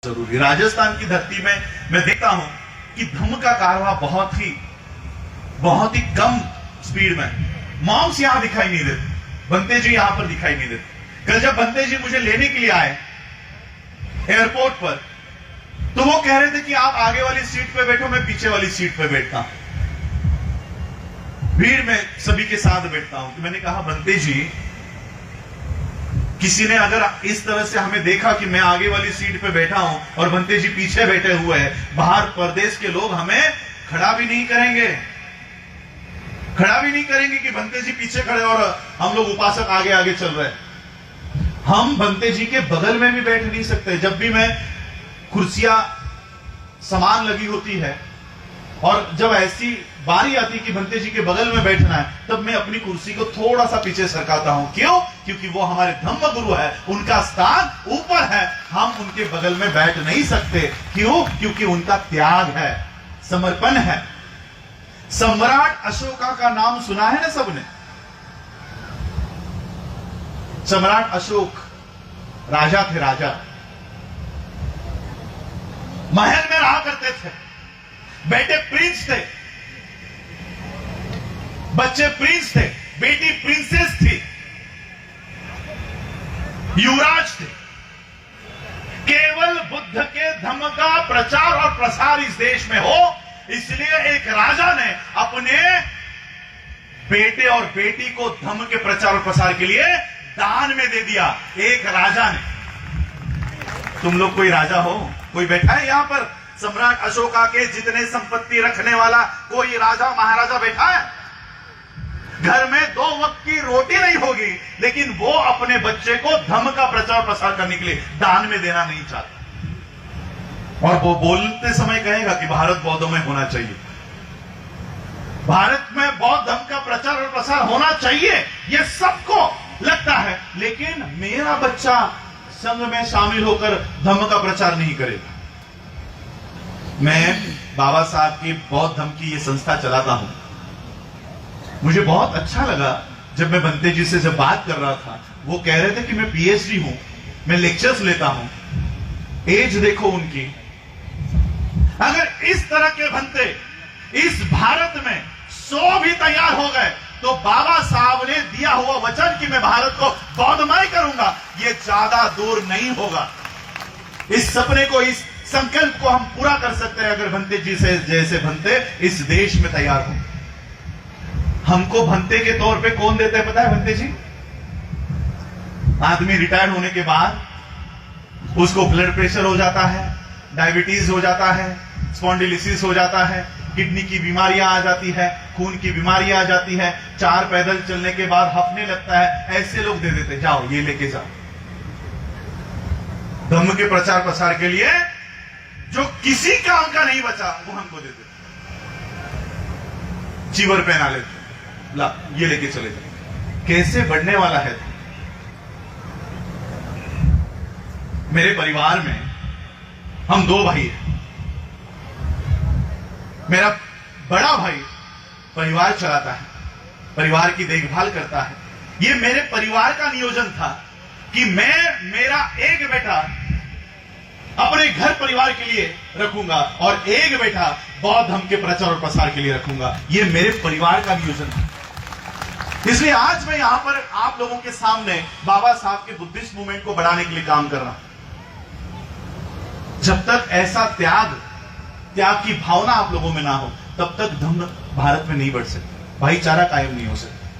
जरूरी। राजस्थान की धरती में मैं देखता हूं कि धम्म का कारवा बहुत ही कम स्पीड में। मॉम्स यहां दिखाई नहीं देते, बंते जी यहां पर दिखाई नहीं देते। कल जब बंते जी मुझे लेने के लिए आए एयरपोर्ट पर, तो वो कह रहे थे कि आप आगे वाली सीट पे बैठो, मैं पीछे वाली सीट पे बैठता हूं, भीड़ में सभी के साथ बैठता हूं। तो मैंने कहा बंते जी, किसी ने अगर इस तरह से हमें देखा कि मैं आगे वाली सीट पे बैठा हूं और बंते जी पीछे बैठे हुए हैं, बाहर प्रदेश के लोग हमें खड़ा भी नहीं करेंगे कि बंते जी पीछे खड़े और हम लोग उपासक आगे आगे चल रहे हैं। हम बंते जी के बगल में भी बैठ नहीं सकते। जब भी मैं कुर्सियां सामान लगी होती है और जब ऐसी बारी आती कि बंते जी के बगल में बैठना है, तब मैं अपनी कुर्सी को थोड़ा सा पीछे सरकाता हूं। क्यों? क्योंकि वो हमारे धम्म गुरु है, उनका स्थान ऊपर है, हम उनके बगल में बैठ नहीं सकते। क्यों? क्योंकि उनका त्याग है, समर्पण है। सम्राट अशोका का नाम सुना है ना सबने? सम्राट अशोक राजा थे, राजा महल में रहा करते थे, बेटे प्रिंस थे, बच्चे प्रिंस थे, बेटी प्रिंसेस थी, युवराज थे। केवल बुद्ध के धम्म का प्रचार और प्रसार इस देश में हो, इसलिए एक राजा ने अपने बेटे और बेटी को धम्म के प्रचार और प्रसार के लिए दान में दे दिया। एक राजा ने। तुम लोग कोई राजा हो? कोई बैठा है यहां पर? सम्राट अशोका के जितने संपत्ति रखने वाला कोई राजा महाराजा बैठा है? घर में 2 वक्त की रोटी नहीं होगी, लेकिन वो अपने बच्चे को धम्म का प्रचार प्रसार करने के लिए दान में देना नहीं चाहता। और वो बोलते समय कहेगा कि भारत बौद्धों में होना चाहिए, भारत में बौद्ध धर्म का प्रचार और प्रसार होना चाहिए, ये सबको लगता है। लेकिन मेरा बच्चा संघ में शामिल होकर धम्म का प्रचार नहीं करेगा। मैं बाबा साहब की बौद्ध धर्म की ये संस्था चलाता हूं। मुझे बहुत अच्छा लगा जब मैं बंते जी से जब बात कर रहा था, वो कह रहे थे कि मैं पीएचडी हूं, मैं लेक्चर्स लेता हूं। एज देखो उनकी। अगर इस तरह के बंते इस भारत में 100 भी तैयार हो गए, तो बाबा साहब ने दिया हुआ वचन कि मैं भारत को बौद्धमय करूंगा, ये ज्यादा दूर नहीं होगा। इस सपने को, इस संकल्प को हम पूरा कर सकते हैं अगर भंते जी से जैसे भंते इस देश में तैयार हो। हमको भंते के तौर पे कौन देते हैं पता है? भंते जी। आदमी रिटायर होने के बाद उसको ब्लड प्रेशर हो जाता है, डायबिटीज हो जाता है, स्पॉन्डिलिसिस हो जाता है, किडनी की बीमारियां आ जाती है, खून की बीमारियां आ जाती है, 4 पैदल चलने के बाद हफने लगता है। ऐसे लोग दे देते, जाओ ये लेके जाओ। धम्म के प्रचार प्रसार के लिए जो किसी काम का नहीं बचा वो हमको दे देते, चीवर पहना लेते, ला ये लेके चले जाओ। कैसे बढ़ने वाला है? मेरे परिवार में हम 2 भाई हैं। मेरा बड़ा भाई परिवार चलाता है, परिवार की देखभाल करता है। ये मेरे परिवार का नियोजन था कि मेरा एक बेटा अपने घर परिवार के लिए रखूंगा और एक बेटा बौद्ध धर्म के प्रचार और प्रसार के लिए रखूंगा। ये मेरे परिवार का नियोजन था। इसलिए आज मैं यहां पर आप लोगों के सामने बाबा साहब के बुद्धिस्ट मूवमेंट को बढ़ाने के लिए काम कर रहा हूं। जब तक ऐसा त्याग की भावना आप लोगों में ना हो, तब तक धम्म भारत में नहीं बढ़ सकता, भाईचारा कायम नहीं हो सकता।